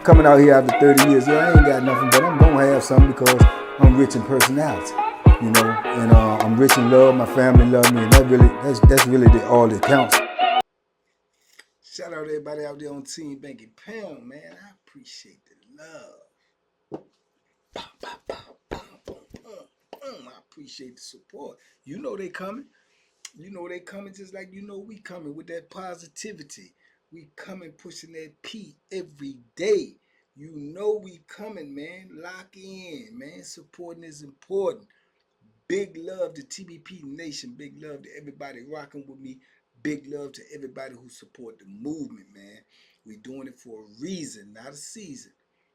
coming out here after 30 years. Yeah, I ain't got nothing, but I'm gonna have something because I'm rich in personality, you know, and I'm rich in love. My family love me, and that's really all that counts. Shout out to everybody out there on Team Banky Pound, man. I appreciate the love. I appreciate the support. You know they coming. You know they coming just like you know we coming with that positivity. We coming pushing that P every day. You know we coming, man. Lock in, man. Supporting is important. Big love to TBP Nation. Big love to everybody rocking with me. Big love to everybody who support the movement, man. We doing it for a reason, not a season.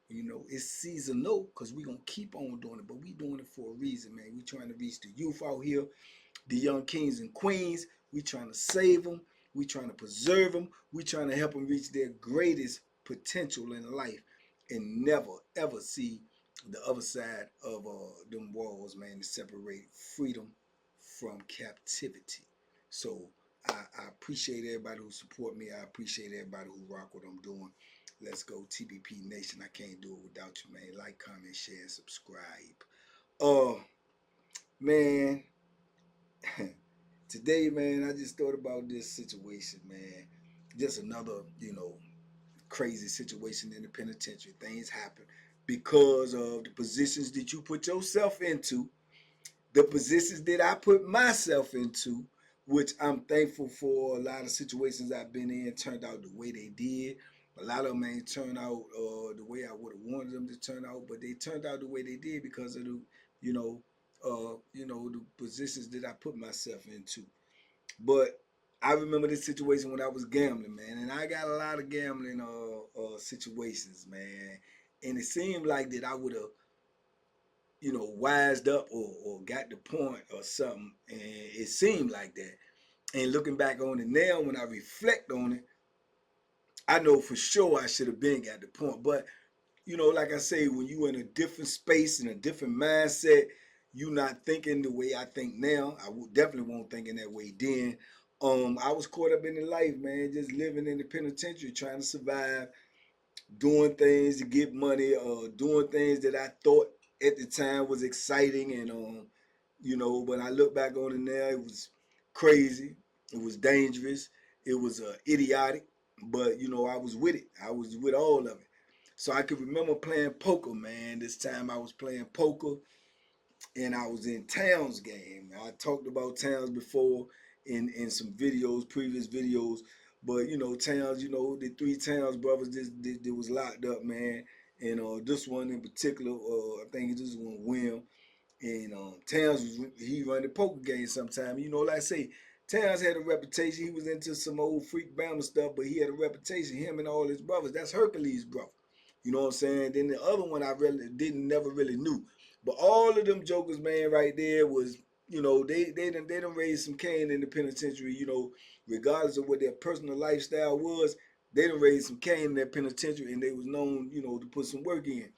You know, it's seasonal because we going to keep on doing it, but we doing it for a reason, man. We trying to reach the youth out here, the young kings and queens. We trying to save them. We trying to preserve them. We trying to help them reach their greatest potential in life and never, ever see the other side of them walls, man, to separate freedom from captivity. So I appreciate everybody who support me. I appreciate everybody who rock what I'm doing. Let's go, TBP Nation. I can't do it without you, man. Like, comment, share, subscribe. Man, today, man, I just thought about this situation, man. Just another, you know, crazy situation in the penitentiary. Things happen because of the positions that you put yourself into, the positions that I put myself into, which I'm thankful for. A lot of situations I've been in turned out the way they did. A lot of them ain't turned out the way I would have wanted them to turn out, but they turned out the way they did because of the, the positions that I put myself into. But I remember this situation when I was gambling, man, and I got a lot of gambling situations, man, and it seemed like that I would have, wised up or got the point or something, and it seemed like that. And looking back on it now, when I reflect on it, I know for sure I should have been got the point. But like I say, when you in a different space and a different mindset, you not thinking the way I think now. I definitely won't thinking that way then. I was caught up in the life, man, just living in the penitentiary, trying to survive, doing things to get money, doing things that I thought at the time was exciting, and when I look back on it now, it was crazy, it was dangerous, it was idiotic, but I was with it. I was with all of it. So I could remember playing poker, man. This time I was playing poker, and I was in Towns game. I talked about Towns before in some videos, previous videos. But Towns, the three Towns brothers that was locked up, man. And this one in particular, I think this one William. And Towns he run the poker game sometime. Like I say, Towns had a reputation. He was into some old freak Bama stuff, but he had a reputation. Him and all his brothers. That's Hercules' brother. You know what I'm saying? Then the other one I really never really knew. But all of them jokers, man, right there was, they done raised some cane in the penitentiary, regardless of what their personal lifestyle was, they done raised some cane in that penitentiary, and they was known, to put some work in.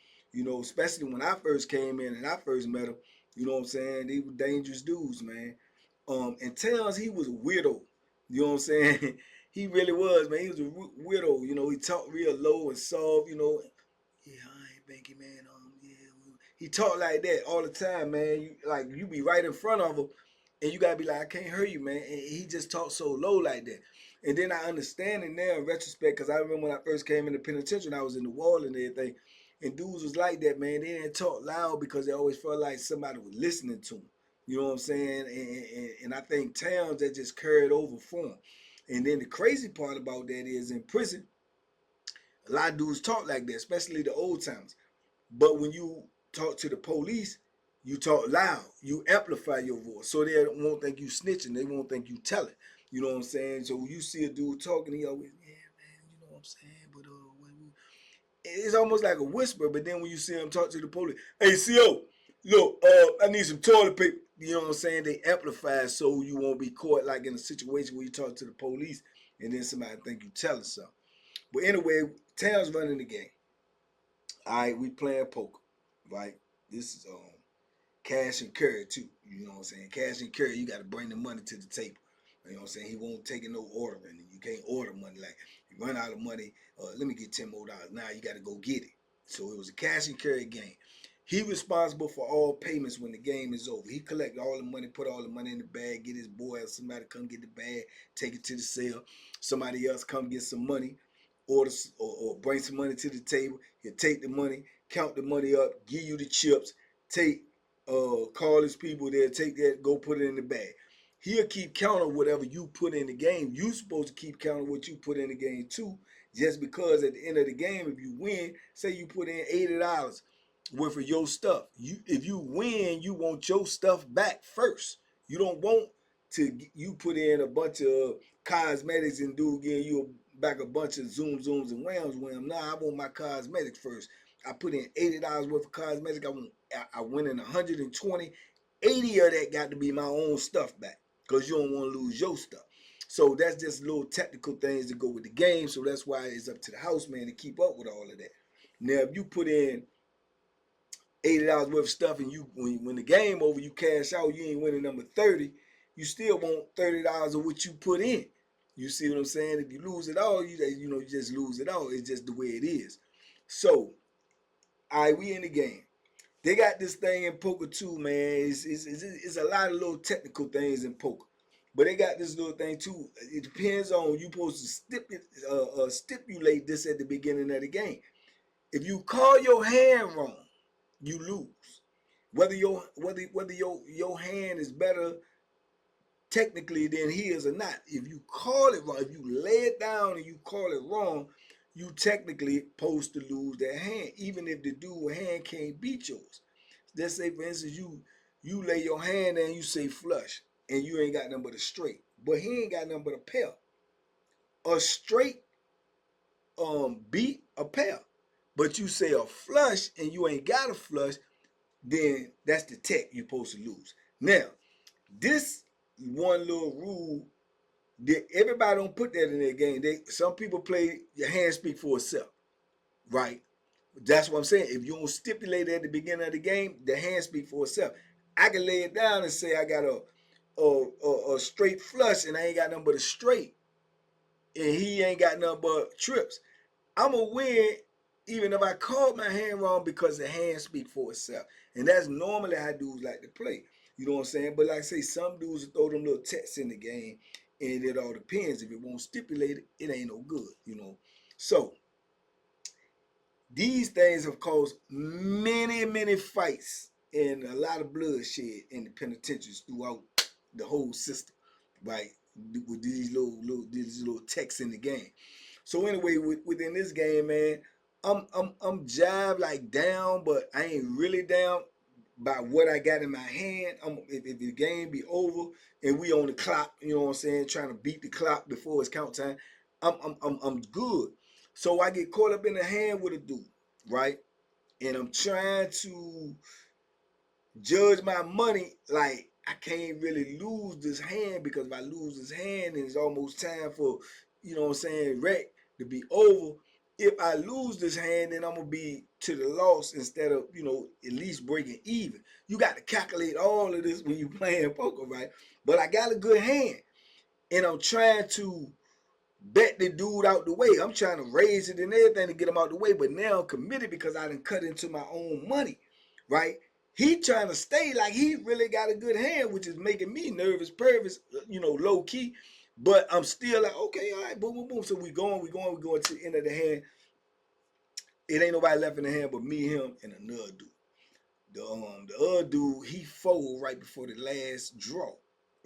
Especially when I first came in and I first met them, you know what I'm saying? They were dangerous dudes, man. And Towns, he was a weirdo. You know what I'm saying? He really was, man. He was a weirdo. He talked real low and soft, Yeah, I ain't Banky, man. Yeah. He talked like that all the time, man. You be right in front of him, and you gotta be like, I can't hear you, man. And he just talked so low like that. And then I understand it now in retrospect, because I remember when I first came in the penitentiary and I was in the wall and everything, and dudes was like that, man. They didn't talk loud because they always felt like somebody was listening to them. You know what I'm saying? And I think Towns that just carried over for him. And then the crazy part about that is in prison, a lot of dudes talk like that, especially the old timers. But when you talk to the police, you talk loud. You amplify your voice. So they won't think you snitching. They won't think you telling. You know what I'm saying? So when you see a dude talking, he always, yeah, man, you know what I'm saying? But it's almost like a whisper. But then when you see him talk to the police, hey, CO, look, I need some toilet paper. You know what I'm saying? They amplify so you won't be caught like in a situation where you talk to the police and then somebody think you telling something. But anyway, Towns running the game. All right, we playing poker, right? This is cash and carry too. You know what I'm saying? Cash and carry, you got to bring the money to the table. You know what I'm saying? He won't take no ordering. You can't order money. Like, you run out of money, let me get $10 more. Now you got to go get it. So it was a cash and carry game. He responsible for all payments when the game is over. He collect all the money, put all the money in the bag, get his boy or somebody come get the bag, take it to the sale. Somebody else come get some money, order or bring some money to the table. He'll take the money, count the money up, give you the chips, take call his people there, take that, go put it in the bag. He'll keep count of whatever you put in the game. You supposed to keep count of what you put in the game too. Just because at the end of the game, if you win, say you put in $80 worth of your stuff. If you win, you want your stuff back first. You don't want to you put in a bunch of cosmetics and do again you back a bunch of zooms and wham. Nah, I want my cosmetics first. I put in $80 worth of cosmetics. I went in 120. 80 of that got to be my own stuff back because you don't want to lose your stuff. So that's just little technical things that go with the game. So that's why it's up to the house man to keep up with all of that. Now, if you put in $80 worth of stuff and you when the game over, you cash out, you ain't winning number 30, you still want $30 of what you put in. You see what I'm saying? If you lose it all, you just lose it all. It's just the way it is. So, all right, we in the game. They got this thing in poker too, man. It's a lot of little technical things in poker. But they got this little thing too. It depends on you supposed to stipulate this at the beginning of the game. If you call your hand wrong, you lose. Whether your hand is better technically than his or not. If you call it wrong, if you lay it down and you call it wrong, you technically supposed to lose that hand, even if the dude hand can't beat yours. Let's say for instance you lay your hand and you say flush and you ain't got nothing but a straight, but he ain't got nothing but a pair. A straight beat a pair, but you say a flush and you ain't got a flush, then that's the tech you're supposed to lose. Now, this one little rule that everybody don't put that in their game. Some people play your hand speak for itself, right? That's what I'm saying. If you don't stipulate it at the beginning of the game, the hand speak for itself. I can lay it down and say I got a straight flush and I ain't got nothing but a straight, and he ain't got nothing but trips. I'm gonna win even if I called my hand wrong because the hand speak for itself. And that's normally how dudes like to play. You know what I'm saying? But like I say, some dudes will throw them little texts in the game, and it all depends. If it won't stipulate it, it ain't no good, you know. So these things have caused many fights and a lot of bloodshed in the penitentiaries throughout the whole system, right? With these little texts in the game. So anyway, within this game, man, I'm jive like down, but I ain't really down by what I got in my hand. If the game be over and we on the clock, you know what I'm saying, trying to beat the clock before it's count time, I'm good. So I get caught up in the hand with a dude, right? And I'm trying to judge my money like I can't really lose this hand, because if I lose this hand and it's almost time for, you know what I'm saying, wreck to be over. If I lose this hand, then I'm gonna be to the loss instead of, at least breaking even. You got to calculate all of this when you playing poker, right? But I got a good hand and I'm trying to bet the dude out the way. I'm trying to raise it and everything to get him out the way, but now I'm committed because I done cut into my own money, right? He trying to stay like he really got a good hand, which is making me nervous, low key. But I'm still like, okay, all right, boom. So we going to the end of the hand. It ain't nobody left in the hand but me, him, and another dude. The other dude, he fold right before the last draw,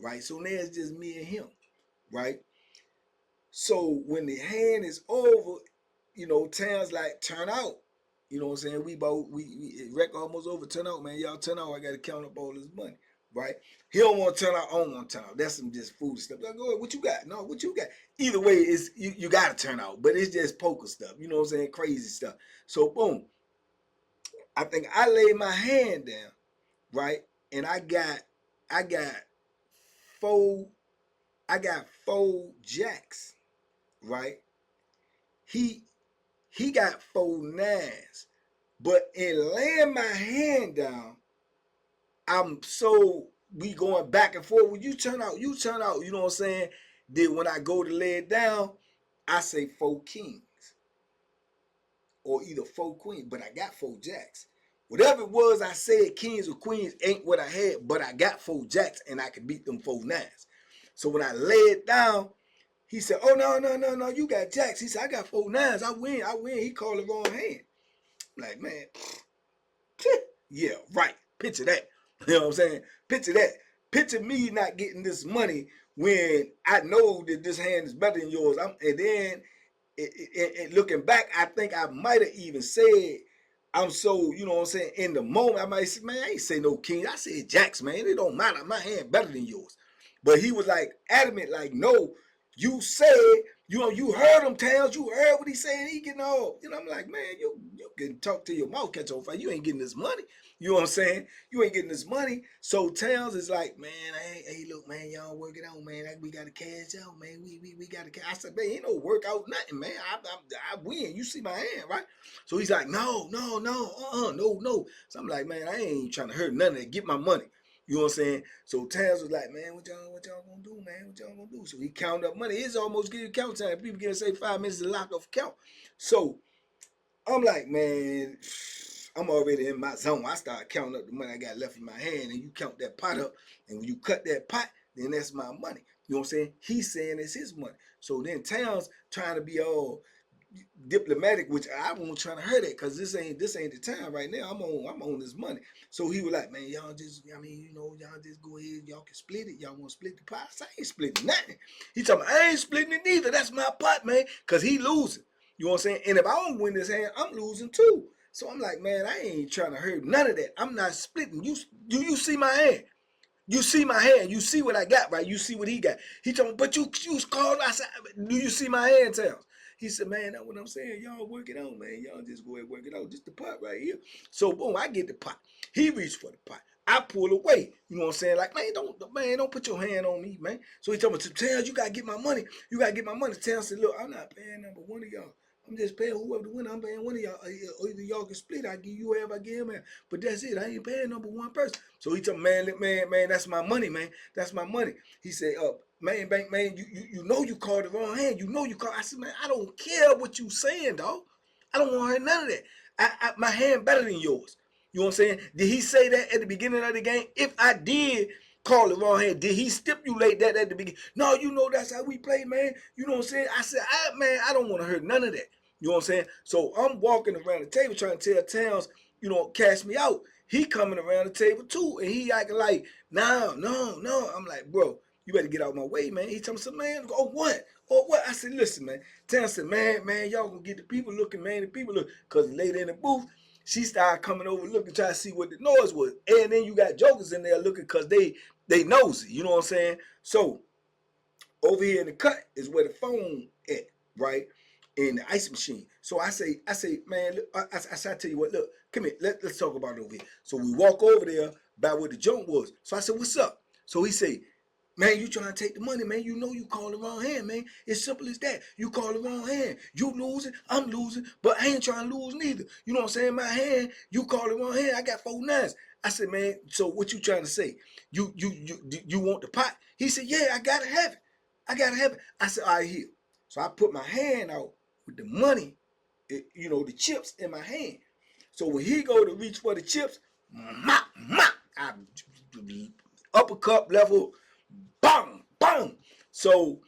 right? So now it's just me and him, right? So when the hand is over, Towns like turn out. You know what I'm saying? We wreck almost over, turn out, man. Y'all turn out. I gotta count up all this money, right? He don't want to turn out, I don't want to turn out. That's some just foolish stuff. Like, go ahead, what you got? No, what you got? Either way, it's you gotta turn out, but it's just poker stuff. You know what I'm saying? Crazy stuff. So boom, I think I laid my hand down, right? And I got four, I got four jacks, right? He He got 4 9s. But in laying my hand down, I'm so we going back and forth. When you turn out, you know what I'm saying? Then when I go to lay it down, I say 4 kings or either 4 queens, but I got 4 jacks. Whatever it was I said, kings or queens ain't what I had, but I got 4 jacks and I could beat them 4 nines. So when I lay it down, he said, oh, no, you got jacks. He said, I got 4 nines. I win. He called the wrong hand. I'm like, man, yeah, right. Picture that. You know what I'm saying? Picture that. Picture me not getting this money when I know that this hand is better than yours. And then looking back, I think I might have even said, I'm so, you know what I'm saying, in the moment, I might say, man, I ain't say no king. I said jacks, man. It don't matter. My hand better than yours. But he was like adamant, like, no, you said, you heard him, Towns. You heard what he said. He getting all, I'm like, man, you can talk to your mouth catch on fire. You ain't getting this money. You know what I'm saying? You ain't getting this money. So Towns is like, man, hey, look, man, y'all work it out, man. We got to cash out, man. We got to cash. I said, man, ain't no work out nothing, man. I win. You see my hand, right? So he's like, no. So I'm like, man, I ain't trying to hurt none of that. Get my money. You know what I'm saying? So Towns was like, man, what y'all gonna do, man? What y'all gonna do? So he counted up money. It's almost getting count time. People getting say 5 minutes to lock off count. So I'm like, man, I'm already in my zone. I start counting up the money I got left in my hand, and you count that pot up, and when you cut that pot, then that's my money. You know what I'm saying? He's saying it's his money. So then Towns trying to be all diplomatic, which I won't trying to hurt it, because this ain't the time right now. I'm on this money. So he was like, man, y'all just, y'all just go ahead, y'all can split it. Y'all want to split the pot? I ain't splitting nothing. He talking about, I ain't splitting it neither. That's my pot, man, because he losing. You know what I'm saying? And if I don't win this hand, I'm losing too. So I'm like, man, I ain't trying to hurt none of that. I'm not splitting. You see my hand? You see my hand. You see what I got, right? You see what he got. He told me, but you called. I said, do you see my hand, Towns? He said, man, that's what I'm saying. Y'all work it out, man. Y'all just go ahead and work it out. Just the pot right here. So, boom, I get the pot. He reached for the pot. I pull away. You know what I'm saying? Like, man, don't put your hand on me, man. So he told me, Towns, you got to get my money. You got to get my money. Towns said, look, I'm not paying number one of y'all. I'm just paying whoever the winner. I'm paying one of y'all. Either y'all can split. I give you whatever I give him. But that's it. I ain't paying number one person. So he told me, man, that's my money, man. That's my money. He said, man, Bank, man, you know you called the wrong hand. You know you called. I said, man, I don't care what you saying, dog. I don't want to hear none of that. My hand better than yours. You know what I'm saying? Did he say that at the beginning of the game? If I did call the wrong hand, did he stipulate that at the beginning? No, you know that's how we play, man. You know what I'm saying? I said, I don't want to hear none of that. You know what I'm saying? So I'm walking around the table trying to tell Towns, cash me out. He coming around the table too, and he acting like, no. I'm like, bro, you better get out of my way, man. He told me, man, oh what? I said, listen, man. Towns said, man, y'all gonna get the people looking, man. The people look, because the lady in the booth, she started coming over looking, trying to see what the noise was. And then you got jokers in there looking because they nosy, you know what I'm saying? So over here in the cut is where the phone at, right? In the ice machine. So I say, man, look, I tell you what, look, come here, let's talk about it over here. So we walk over there by where the joint was. So I said, what's up? So he say, man, you trying to take the money, man. You know you call the wrong hand, man. It's simple as that. You call the wrong hand. You losing, I'm losing, but I ain't trying to lose neither. You know what I'm saying? My hand, you call the wrong hand. I got 4 nines. I said, man, so what you trying to say? You want the pot? He said, yeah, I gotta have it. I said, all right, here. So I put my hand out with the money, the chips in my hand. So when he go to reach for the chips, I uppercut level, bang, bang. So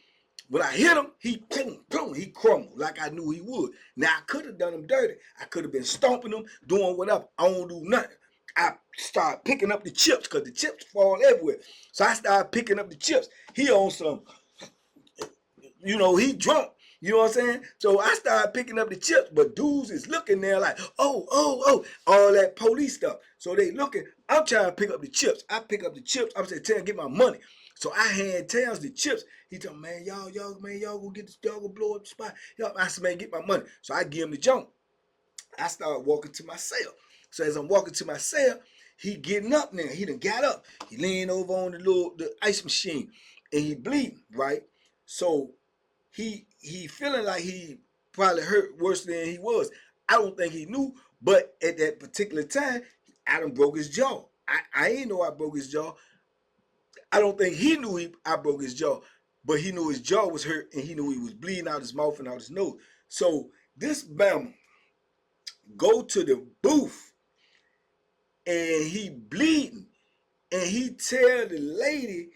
when I hit him, he boom, he crumbled like I knew he would. Now I could have done him dirty. I could have been stomping him, doing whatever. I don't do nothing. I started picking up the chips because the chips fall everywhere. So I started picking up the chips. He on some, he drunk. You know what I'm saying? So I started picking up the chips, but dudes is looking there like, oh, all that police stuff. So they looking. I'm trying to pick up the chips. I pick up the chips. I'm saying, Tell, get my money. So I hand Towns the chips. He told me, man, y'all go get this, y'all go blow up the spot. I said, man, get my money. So I give him the junk. I start walking to my cell. So as I'm walking to my cell, he getting up now. He done got up. He leaned over on the ice machine, and he bleeding, right? So he feeling like he probably hurt worse than he was. I don't think he knew, but at that particular time, I done broke his jaw. I ain't know I broke his jaw. I don't think he knew I broke his jaw, but he knew his jaw was hurt and he knew he was bleeding out his mouth and out his nose. So this Bama go to the booth and he bleeding and he tell the lady,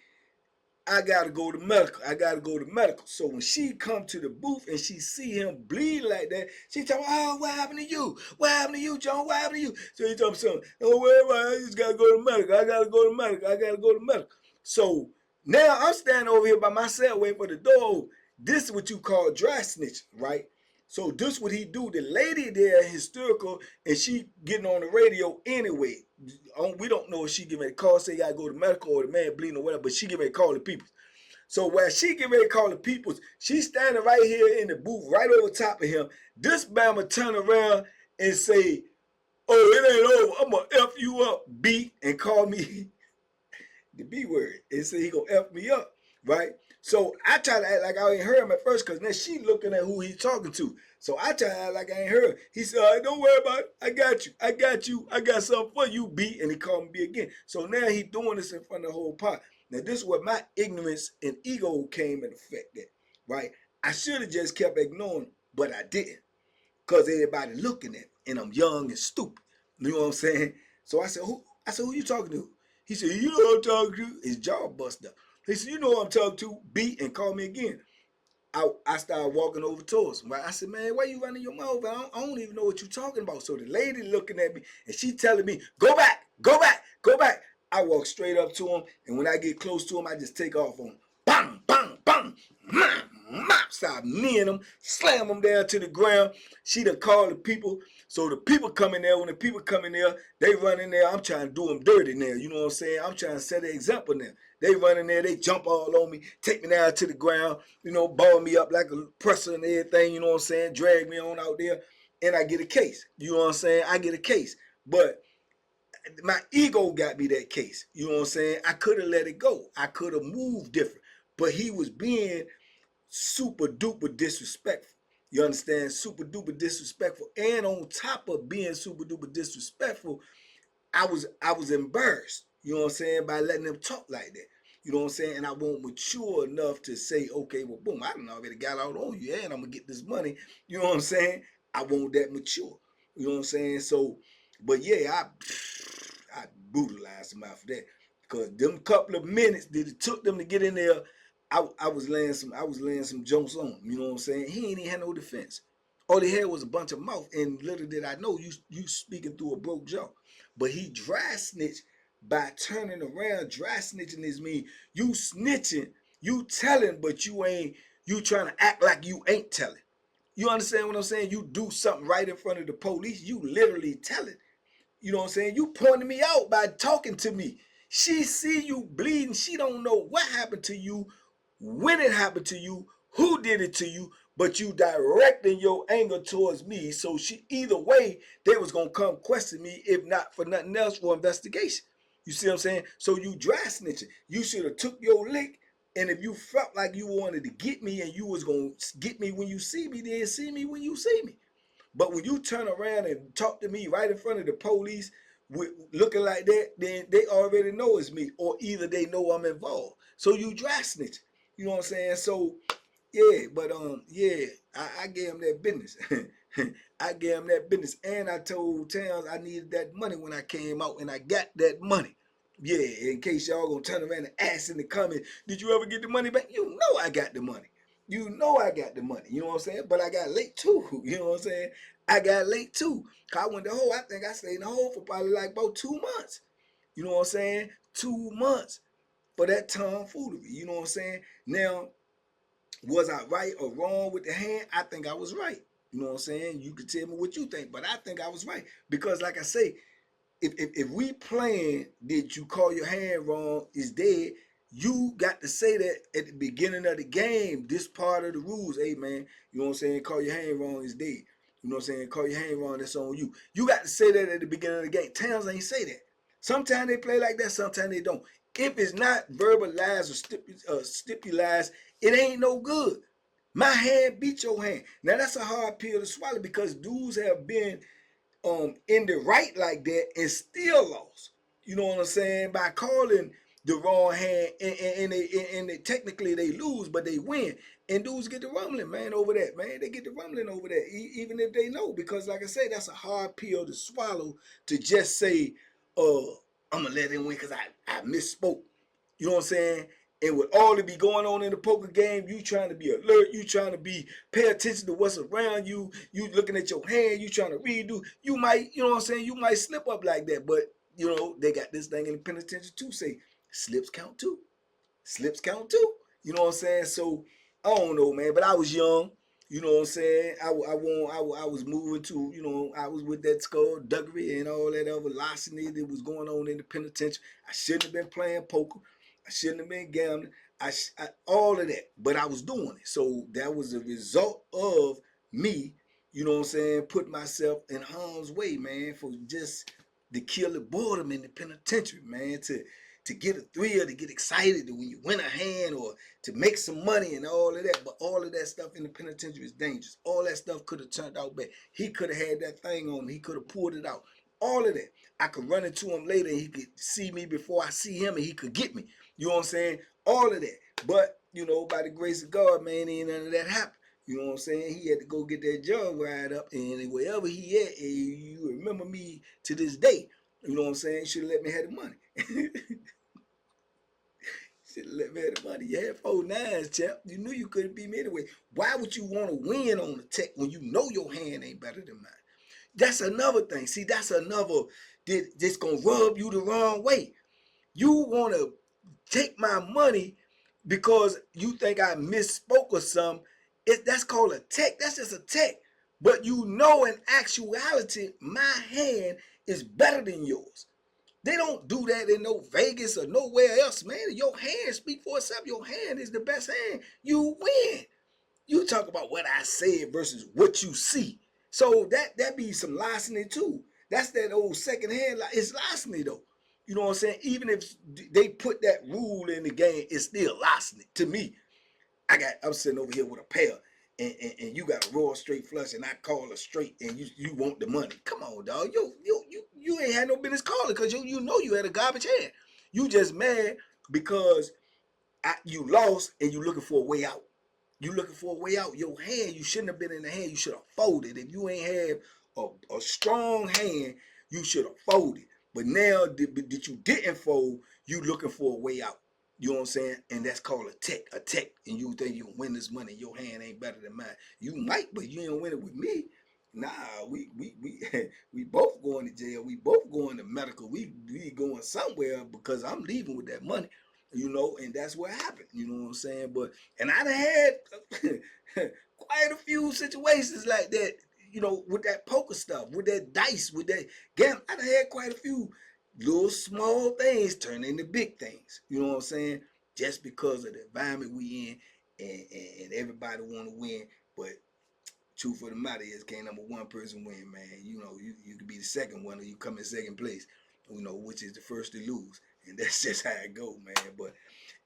I gotta go to medical. I gotta go to medical. So when she come to the booth and she see him bleed like that, she tell me, oh, what happened to you? What happened to you, John? What happened to you? So he tell me something. Don't worry about it. I just gotta go to medical. I gotta go to medical. I gotta go to medical. So now I'm standing over here by myself waiting for the door. This is what you call dry snitch, right? So this what he do. The lady there hysterical and she getting on the radio anyway. We don't know if she give me a call, say you gotta go to medical or the man bleeding or whatever, but she give me a call to people. So while she get ready to call the people, she's standing right here in the booth, right over top of him. This Bama turn around and say, oh, it ain't over. I'm gonna F you up, B, and call me the B word. And say he gonna F me up, right? So I try to act like I ain't heard him at first, because then she looking at who he's talking to. So I try to act like I ain't heard. He said, all right, don't worry about it. I got you. I got you. I got something for you, B. And he called me B again. So now he doing this in front of the whole pot. Now this is where my ignorance and ego came in effect at, right? I should have just kept ignoring, but I didn't. Because everybody looking at me, and I'm young and stupid. You know what I'm saying? So I said, who you talking to? He said, you know who I'm talking to? His jaw busted up. He said, you know who I'm talking to? B, and call me again. I started walking over towards him. Right? I said, man, why you running your mouth? I don't even know what you're talking about. So the lady looking at me, and she telling me, go back, go back, go back. I walk straight up to him, and when I get close to him, I just take off on him. Bang, bang, bang. Stop kneeing him, slam him down to the ground. She done called the people. So the people come in there. When the people come in there, they run in there. I'm trying to do them dirty now. You know what I'm saying? I'm trying to set an example now. They run in there. They jump all on me, take me down to the ground, ball me up like a presser and everything, you know what I'm saying? Drag me on out there, and I get a case. You know what I'm saying? I get a case. But my ego got me that case. You know what I'm saying? I could have let it go. I could have moved different. But he was being super duper disrespectful. You understand? Super duper disrespectful. And on top of being super duper disrespectful, I was embarrassed. You know what I'm saying? By letting them talk like that. You know what I'm saying? And I wasn't mature enough to say, okay, well, boom, I done already got out on you, and I'm gonna get this money. You know what I'm saying? I wasn't that mature. You know what I'm saying? So, but yeah, I brutalized him after that, because them couple of minutes that it took them to get in there, I was laying some jokes on him. You know what I'm saying? He ain't even had no defense. All he had was a bunch of mouth, and little did I know you speaking through a broke jaw. But he dry snitched by turning around. Dry snitching is mean you snitching, you telling, but you trying to act like you ain't telling. You understand what I'm saying? You do something right in front of the police, you literally tell it. You know what I'm saying? You pointing me out by talking to me. She see you bleeding. She don't know what happened to you, when it happened to you, who did it to you, but you directing your anger towards me. So she, either way, they was gonna come question me, if not for nothing else, for investigation. You see what I'm saying? So you dry snitching. You should have took your lick, and if you felt like you wanted to get me and you was gonna get me when you see me, then see me when you see me. But when you turn around and talk to me right in front of the police, looking like that, then they already know it's me, or either they know I'm involved. So you dry snitch. You know what I'm saying? So yeah, but yeah, I gave him that business. I gave him that business, and I told Towns I needed that money when I came out, and I got that money. Yeah, in case y'all gonna turn around and ask in the comments, did you ever get the money back? You know I got the money. You know I got the money. You know what I'm saying? But I got late too. You know what I'm saying? I got late too. Cause I went to hole. I think I stayed in the hole for probably like about 2 months. You know what I'm saying? 2 months for that tomfoolery. You know what I'm saying? Now, was I right or wrong with the hand? I think I was right. You know what I'm saying? You can tell me what you think, but I think I was right. Because like I say, if we playing did you call your hand wrong is dead, you got to say that at the beginning of the game. This part of the rules, hey man, you know what I'm saying? Call your hand wrong is dead. You know what I'm saying? Call your hand wrong, that's on you. You got to say that at the beginning of the game. Towns ain't say that. Sometimes they play like that, sometimes they don't. If it's not verbalized or stipulated, it ain't no good. My hand beat your hand. Now that's a hard pill to swallow, because dudes have been in the right like that and still lost. You know what I'm saying? By calling the wrong hand, and they technically they lose, but they win. And dudes get the rumbling, man, over that, man. They get the rumbling over that, even if they know, because like I say, that's a hard pill to swallow, to just say, I'm gonna let him win because I misspoke. You know what I'm saying? And with all that be going on in the poker game, you trying to be alert, you trying to pay attention to what's around you, you looking at your hand, you trying to redo, you might, you know what I'm saying, you might slip up like that. But, you know, they got this thing in the penitentiary too, say, slips count too. Slips count too. You know what I'm saying? So, I don't know, man, but I was young. You know what I'm saying? I was moving to, you know, I was with that skullduggery and all that other larceny that was going on in the penitentiary. I shouldn't have been playing poker. I shouldn't have been gambling. All of that, but I was doing it. So that was a result of me, you know what I'm saying, putting myself in harm's way, man, for just to kill the boredom in the penitentiary, man, to get a thrill, to get excited when you win a hand or to make some money and all of that. But all of that stuff in the penitentiary is dangerous. All that stuff could have turned out bad. He could have had that thing on me. He could have pulled it out. All of that. I could run into him later and he could see me before I see him and he could get me. You know what I'm saying? All of that. But, you know, by the grace of God, man, ain't none of that happened. You know what I'm saying? He had to go get that job right up, and wherever he at, you remember me to this day. You know what I'm saying? You should have let me have the money. Should have let me have the money. You had 4 nines, champ. You knew you couldn't beat me anyway. Why would you want to win on the tech when you know your hand ain't better than mine? That's another thing. See, that's another that's going to rub you the wrong way. You want to take my money because you think I misspoke or something. That's called a tech. That's just a tech. But you know in actuality, my hand is better than yours. They don't do that in no Vegas or nowhere else, man. Your hand speak for itself. Your hand is the best hand. You win. You talk about what I said versus what you see. So that be some larceny too. That's that old second hand. It's larceny though. You know what I'm saying? Even if they put that rule in the game, it's still larceny to me. I'm sitting over here with a pair, and you got a royal straight flush, and I call a straight, and you want the money. Come on, dog. You ain't had no business calling because you know you had a garbage hand. You just mad because you lost and you looking for a way out. You looking for a way out. Your hand, you shouldn't have been in the hand. You should have folded. If you ain't have a strong hand, you should have folded. But now that you didn't fold, you looking for a way out. You know what I'm saying? And that's called a tech. And you think you can win this money. Your hand ain't better than mine. You might, but you ain't win it with me. Nah, we both going to jail. We both going to medical. We going somewhere because I'm leaving with that money. You know, and that's what happened. You know what I'm saying? And I done had quite a few situations like that, you know, with that poker stuff, with that dice, with that game. I done had quite a few little small things turn into big things. You know what I'm saying? Just because of the environment we in and everybody want to win. But truth of the matter is, can't number one person win, man. You know, you could be the second one or you come in second place, you know, which is the first to lose. And that's just how it go, man. But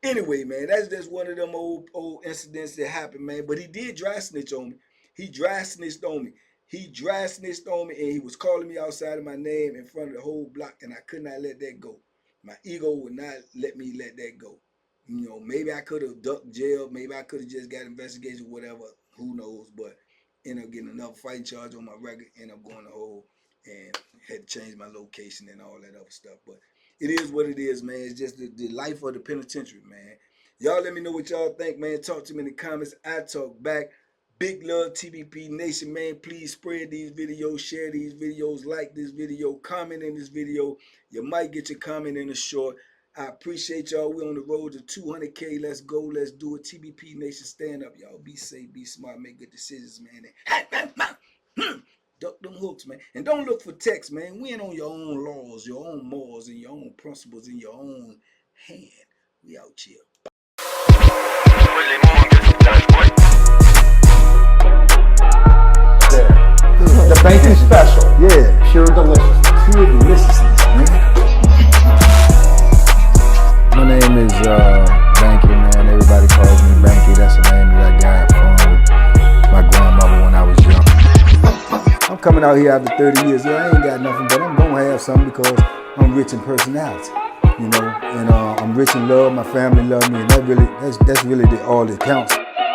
anyway, man, that's just one of them old incidents that happened, man. But he did dry snitch on me. He dry snitched on me. He dry snitched on me, and he was calling me outside of my name in front of the whole block, and I could not let that go. My ego would not let me let that go. You know, maybe I could have ducked jail. Maybe I could have just got investigation, whatever. Who knows? But ended up getting another fighting charge on my record, ended up going to hole, and had to change my location and all that other stuff. But it is what it is, man. It's just the life of the penitentiary, man. Y'all let me know what y'all think, man. Talk to me in the comments. I talk back. Big love, TBP Nation, man. Please spread these videos, share these videos, like this video, comment in this video. You might get your comment in a short. I appreciate y'all. We're on the road to 200K. Let's go. Let's do it. TBP Nation, stand up, y'all. Be safe, be smart, make good decisions, man. Duck them hooks, man. And don't look for text, man. Win on your own laws, your own morals, and your own principles in your own hand. We out here. The Banky special. Yeah. Pure deliciousness. Pure deliciousness, man. My name is Banky, man. Everybody calls me Banky. That's the name that I got from my grandmother when I was young. I'm coming out here after 30 years. Yeah, I ain't got nothing, but I'm gonna have something because I'm rich in personality. you know, and I'm rich in love. My family love me, and that's really all that counts.